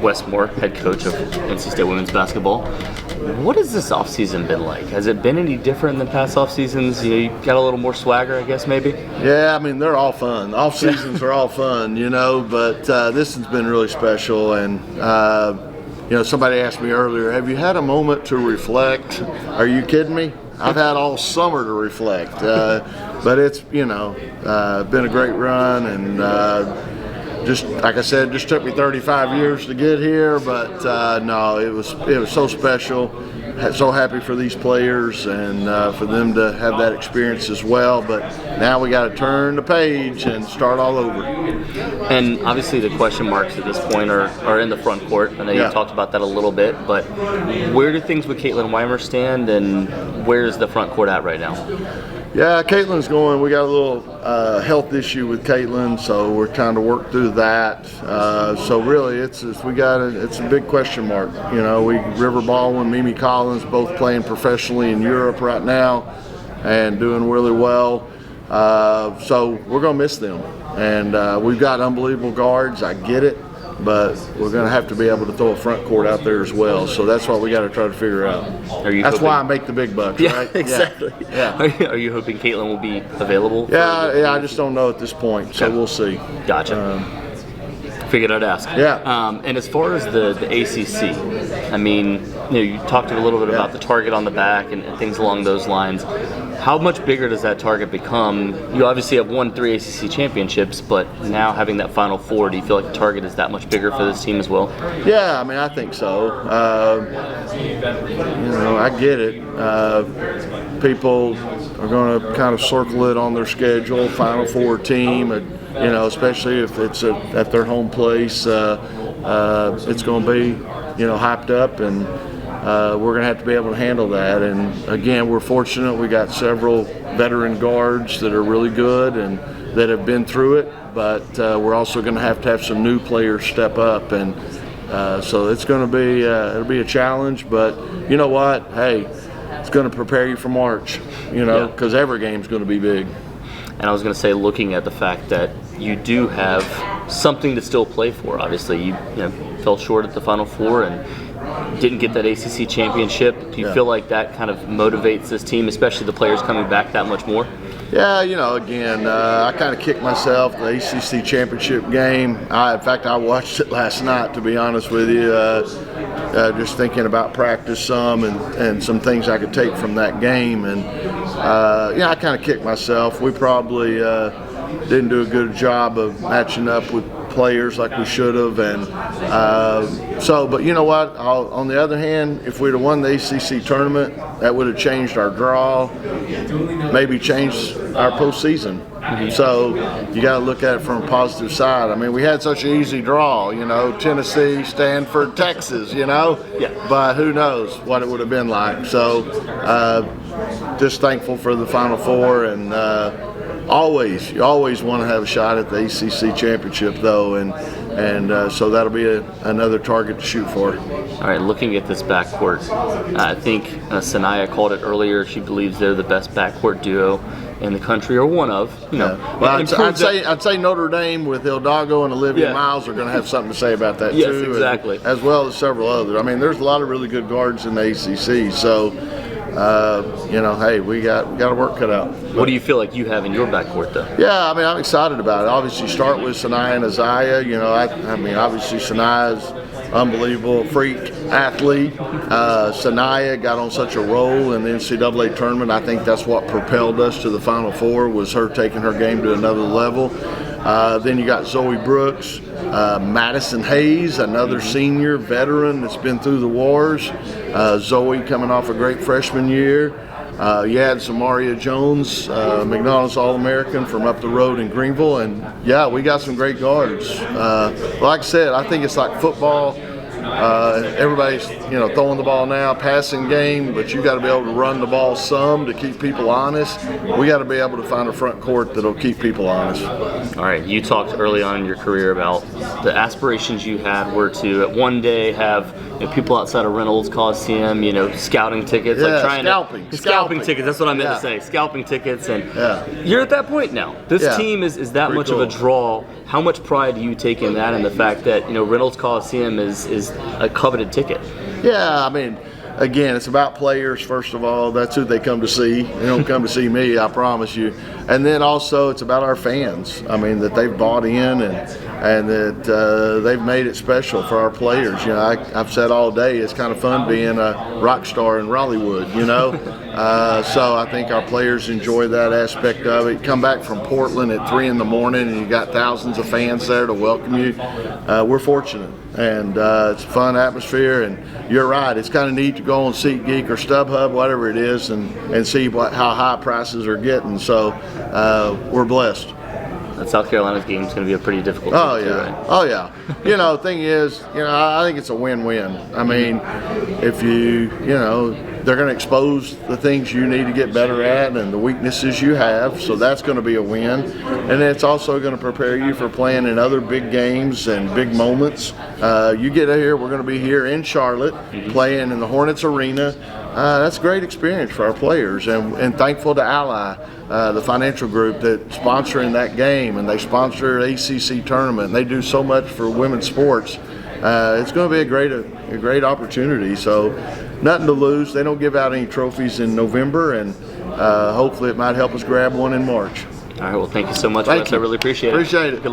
Wes Moore, head coach of NC State women's basketball. What has this offseason been like? Has it been any different than past off seasons? You got a little more swagger, I guess, maybe? Yeah, I mean, they're all fun. Off seasons are all fun, but this has been really special. And somebody asked me earlier, have you had a moment to reflect? Are you kidding me? I've had all summer to reflect. But it's been a great run, and just like I said, just took me 35 years to get here. But no, it was so special. So happy for these players and for them to have that experience as well. But now we got to turn the page and start all over. And obviously the question marks at this point are in the front court. I know you talked about that a little bit, but where do things with Caitlyn Wymer stand, and where's the front court at right now? Yeah, Caitlyn's going. We got a little health issue with Caitlyn, so we're trying to work through that. So really, it's a big question mark. River Baldwin, Mimi Collins, both playing professionally in Europe right now, and doing really well. So we're gonna miss them, and we've got unbelievable guards. I get it. But we're going to have to be able to throw a front court out there as well. So that's what we got to try to figure out. That's why I make the big bucks, right? Exactly. Yeah. Are you hoping Caitlyn will be available? Yeah. I just don't know at this point. So we'll see. Gotcha. Figured I'd ask. Yeah. And as far as the ACC, I mean, you talked a little bit about the target on the back and things along those lines. How much bigger does that target become? You obviously have won 3 ACC championships, but now having that Final Four, do you feel like the target is that much bigger for this team as well? Yeah, I mean, I think so. I get it. People are going to kind of circle it on their schedule, Final Four team, especially if it's at their home place. It's going to be, hyped up, and we're going to have to be able to handle that. And again, we're fortunate. We got several veteran guards that are really good and that have been through it, but we're also going to have some new players step up. And so it's going to be it'll be a challenge, but you know what? Hey, it's going to prepare you for March, because every game's going to be big. And I was going to say, looking at the fact that you do have something to still play for. Obviously, you fell short at the Final Four and didn't get that ACC championship. Do you feel like that kind of motivates this team, especially the players coming back, that much more? Yeah, again, I kind of kicked myself. The ACC championship game, in fact, I watched it last night, to be honest with you, just thinking about practice some and some things I could take from that game. And, I kind of kicked myself. We probably didn't do a good job of matching up with players like we should have, and but you know what, on the other hand, if we'd have won the ACC tournament, that would have changed our draw, maybe changed our postseason. So you got to look at it from a positive side. I mean, we had such an easy draw, Tennessee, Stanford, Texas, but who knows what it would have been like. So just thankful for the Final Four, and you always want to have a shot at the ACC championship, though, and so that'll be another target to shoot for. All right, looking at this backcourt, I think Sanaya called it earlier. She believes they're the best backcourt duo in the country, or one of. Well, I'd say Notre Dame with Hidalgo and Olivia Miles are going to have something to say about that yes, too. Exactly. As well as several others. I mean, there's a lot of really good guards in the ACC, so. Hey, we got to work cut out. What do you feel like you have in your backcourt, though? Yeah, I mean, I'm excited about it. Obviously, start with Sanaya and Isaiah. Obviously, Sanaya's unbelievable freak athlete. Sanaya got on such a roll in the NCAA tournament. I think that's what propelled us to the Final Four, was her taking her game to another level. Then you got Zoe Brooks, Madison Hayes, another senior veteran that's been through the wars. Zoe coming off a great freshman year. You had Samaria Jones, McDonald's All-American from up the road in Greenville. And, we got some great guards. Like I said, I think it's like football. Everybody's, throwing the ball now, passing game, but you got to be able to run the ball some to keep people honest. We got to be able to find a front court that'll keep people honest. All right, you talked early on in your career about the aspirations you had were to at one day have people outside of Reynolds Coliseum, scouting tickets, Yeah, like scalping tickets. That's what I meant Yeah. to say, scalping tickets, and Yeah. you're at that point now. This Yeah. team is that Pretty much of a cool. draw. How much pride do you take in that, and the fact that Reynolds Coliseum is a coveted ticket? Yeah, I mean, again, it's about players, first of all. That's who they come to see. They don't come to see me, I promise you. And then also it's about our fans. I mean, that they've bought in and that they've made it special for our players. I've said all day it's kind of fun being a rock star in Rollywood, So I think our players enjoy that aspect of it. Come back from Portland at 3 in the morning and you got thousands of fans there to welcome you. We're fortunate. And it's a fun atmosphere, and you're right. It's kind of neat to go on SeatGeek or StubHub, whatever it is, and see how high prices are getting. So we're blessed. That South Carolina's game is going to be a pretty difficult. Oh game, yeah, too, right? oh yeah. The thing is, I think it's a win-win. I mean, if they're going to expose the things you need to get better at and the weaknesses you have, so that's going to be a win. And it's also going to prepare you for playing in other big games and big moments. You get here, we're going to be here in Charlotte, playing in the Hornets Arena. That's a great experience for our players, and thankful to Ally, the financial group that's sponsoring that game, and they sponsor ACC tournament. And they do so much for women's sports. It's going to be a great opportunity. So nothing to lose. They don't give out any trophies in November, and hopefully it might help us grab one in March. All right. Well, thank you so much, Thank Wes. you. I really appreciate it. Appreciate it. Good luck.